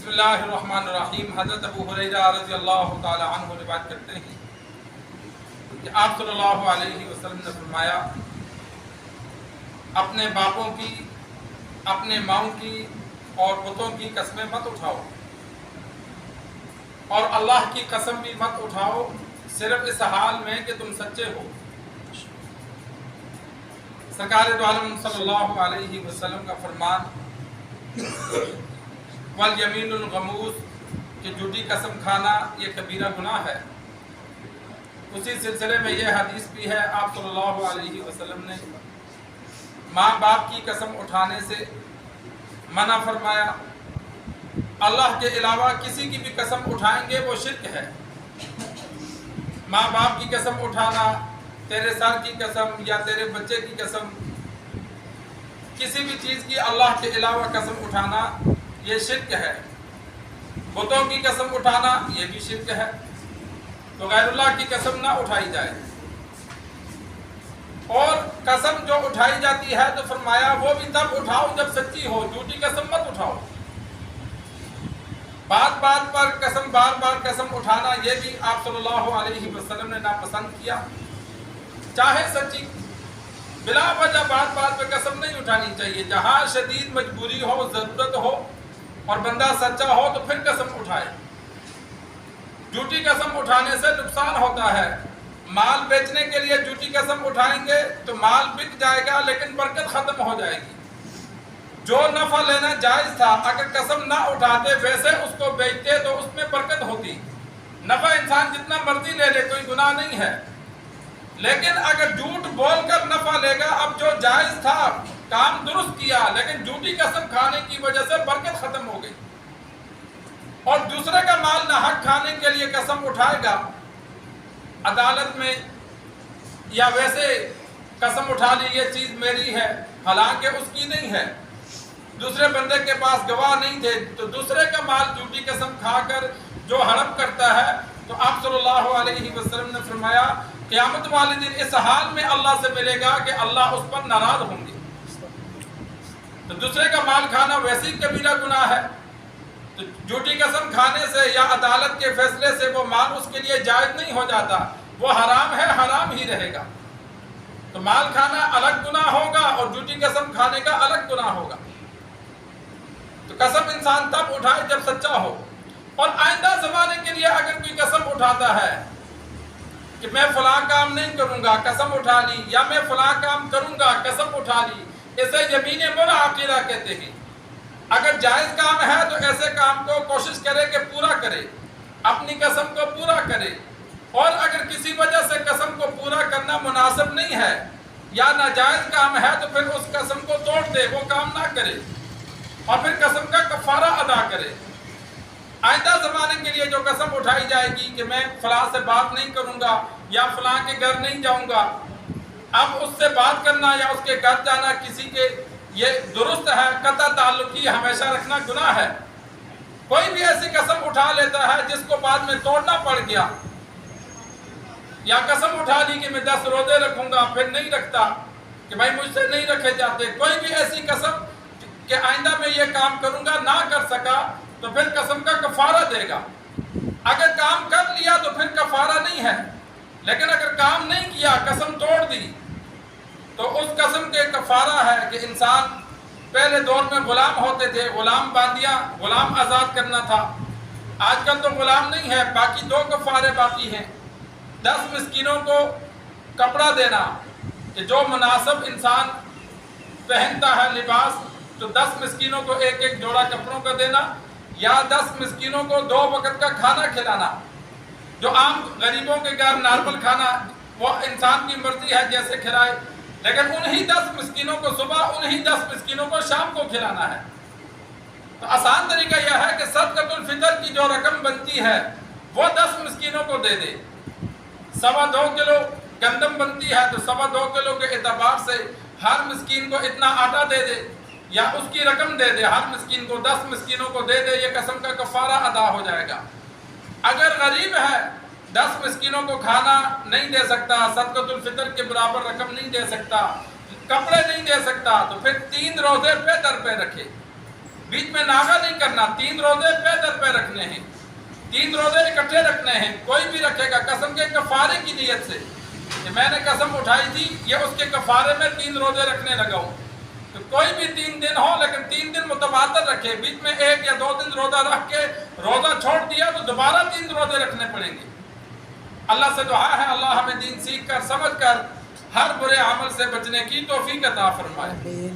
بسم اللہ الرحمن الرحیم۔ حضرت ابو ہریرہ رضی اللہ تعالی عنہ روایت کرتے ہیں کہ آپ صلی اللہ علیہ وسلم نے فرمایا، اپنے باپوں کی، اپنے ماؤں کی اور بتوں کی قسمیں مت اٹھاؤ، اور اللہ کی قسم بھی مت اٹھاؤ، صرف اس حال میں کہ تم سچے ہو۔ سرکار دو عالم صلی اللہ علیہ وسلم کا فرمان، والیمین الغموس، کہ جھوٹی قسم کھانا یہ کبیرہ گناہ ہے۔ اسی سلسلے میں یہ حدیث بھی ہے، آپ صلی اللہ علیہ وسلم نے ماں باپ کی قسم اٹھانے سے منع فرمایا۔ اللہ کے علاوہ کسی کی بھی قسم اٹھائیں گے وہ شرک ہے۔ ماں باپ کی قسم اٹھانا، تیرے سر کی قسم یا تیرے بچے کی قسم، کسی بھی چیز کی اللہ کے علاوہ قسم اٹھانا یہ شرک ہے۔ بتوں کی قسم اٹھانا یہ بھی شرک ہے، تو غیر اللہ کی قسم نہ اٹھائی جائے۔ اور قسم جو اٹھائی جاتی ہے تو فرمایا وہ بھی تب اٹھاؤ جب سچی ہو، جھوٹی قسم مت اٹھاؤ۔ بات بات پر قسم، بار بار قسم اٹھانا یہ بھی آپ صلی اللہ علیہ وسلم نے ناپسند کیا۔ چاہے سچی، بلا وجہ بات بات پہ قسم نہیں اٹھانی چاہیے۔ جہاں شدید مجبوری ہو، ضرورت ہو اور بندہ سچا ہو تو پھر قسم اٹھائے۔ جھوٹی قسم اٹھانے سے نقصان ہوتا ہے۔ مال بیچنے کے لیے جھوٹی قسم اٹھائیں گے تو مال بک جائے گا لیکن برکت ختم ہو جائے گی۔ جو نفع لینا جائز تھا، اگر قسم نہ اٹھاتے ویسے اس کو بیچتے تو اس میں برکت ہوتی۔ نفع انسان جتنا مرضی لے لے، کوئی گناہ نہیں ہے، لیکن اگر جھوٹ بول کر نفع لے گا، اب جو جائز تھا کام درست کیا لیکن جھوٹی قسم کھانے کی وجہ سے برکت ختم ہو گئی، اور دوسرے کا مال ناحق کھانے کے لیے قسم اٹھائے گا عدالت میں، یا ویسے قسم اٹھا لی یہ چیز میری ہے حالانکہ اس کی نہیں ہے، دوسرے بندے کے پاس گواہ نہیں تھے، تو دوسرے کا مال جھوٹی قسم کھا کر جو ہڑپ کرتا ہے، تو آپ صلی اللہ علیہ وسلم نے فرمایا قیامت والے دن اس حال میں اللہ سے ملے گا کہ اللہ اس پر ناراض ہوں گے۔ تو دوسرے کا مال کھانا ویسی کبیرہ گناہ ہے، تو جھوٹی قسم کھانے سے یا عدالت کے فیصلے سے وہ مال اس کے لیے جائز نہیں ہو جاتا، وہ حرام ہے، حرام ہی رہے گا۔ تو مال کھانا الگ گناہ ہوگا اور جھوٹی قسم کھانے کا الگ گناہ ہوگا۔ تو قسم انسان تب اٹھائے جب سچا ہو، اور آئندہ زمانے کے لیے اگر کوئی قسم اٹھاتا ہے کہ میں فلاں کام نہیں کروں گا، قسم اٹھا لی، یا میں فلاں کام کروں گا، قسم اٹھا لی، اسے یمین منعقدہ کہتے ہیں۔ اگر جائز کام ہے تو ایسے کام کو کوشش کرے کہ پورا کرے، اپنی قسم کو پورا کرے، اور اگر کسی وجہ سے قسم کو پورا کرنا مناسب نہیں ہے یا ناجائز کام ہے تو پھر اس قسم کو توڑ دے، وہ کام نہ کرے، اور پھر قسم کا کفارہ ادا کرے۔ آئندہ زمانے کے لیے جو قسم اٹھائی جائے گی کہ میں فلاں سے بات نہیں کروں گا یا فلاں کے گھر نہیں جاؤں گا، اب اس سے بات کرنا یا اس کے گھر جانا کسی کے یہ درست ہے؟ قطع تعلقی ہمیشہ رکھنا گناہ ہے۔ کوئی بھی ایسی قسم اٹھا لیتا ہے جس کو بعد میں توڑنا پڑ گیا، یا قسم اٹھا لی کہ میں 10 روزے رکھوں گا پھر نہیں رکھتا کہ بھائی مجھ سے نہیں رکھے جاتے، کوئی بھی ایسی قسم کہ آئندہ میں یہ کام کروں گا نہ کر سکا تو پھر قسم کا کفارہ دے گا۔ اگر کام کر لیا تو پھر کفارہ نہیں ہے، لیکن اگر کام نہیں کیا، قسم توڑ دی، تو اس قسم کے کفارہ ہے کہ انسان پہلے دور میں غلام ہوتے تھے، غلام باندیا، غلام آزاد کرنا تھا۔ آج کل تو غلام نہیں ہے، باقی 2 کفارے باقی ہیں۔ 10 مسکینوں کو کپڑا دینا، کہ جو مناسب انسان پہنتا ہے لباس، تو 10 مسکینوں کو ایک ایک جوڑا کپڑوں کا دینا، یا 10 مسکینوں کو 2 وقت کا کھانا کھلانا۔ جو عام غریبوں کے گھر نارمل کھانا وہ انسان کی مرضی ہے جیسے کھلائے، لیکن انہی 10 مسکینوں کو صبح، انہی 10 مسکینوں کو شام کو کھلانا ہے۔ تو آسان طریقہ یہ ہے کہ صدقۃ الفطر کی جو رقم بنتی ہے وہ 10 مسکینوں کو دے دے۔ 2.25 کلو گندم بنتی ہے تو 2.25 کلو کے اعتبار سے ہر مسکین کو اتنا آٹا دے دے، یا اس کی رقم دے دے، ہر مسکین کو 10 مسکینوں کو دے دے، یہ قسم کا کفارہ ادا ہو جائے گا۔ اگر غریب ہے، 10 مسکینوں کو کھانا نہیں دے سکتا، صدقۃ الفطر کے برابر رقم نہیں دے سکتا، کپڑے نہیں دے سکتا، تو پھر 3 روزے پہ در پہ رکھے۔ بیچ میں ناغا نہیں کرنا. 3 روزے پے در پہ رکھنے ہیں, 3 روزے اکٹھے رکھنے ہیں. کوئی بھی رکھے گا قسم کے کفارے کی نیت سے کہ میں نے قسم اٹھائی تھی یہ اس کے کفارے میں 3 روزے رکھنے لگا ہوں, تو کوئی بھی 3 دن ہو لیکن 3 دن متبادل رکھے. بیچ میں 1 یا 2 دن روزہ رکھ کے روزہ چھوڑ دیا تو دوبارہ 3 روزے رکھنے پڑیں گے. اللہ سے دعا ہے اللہ ہمیں دین سیکھ کر سمجھ کر ہر برے عمل سے بچنے کی توفیق عطا فرمائے.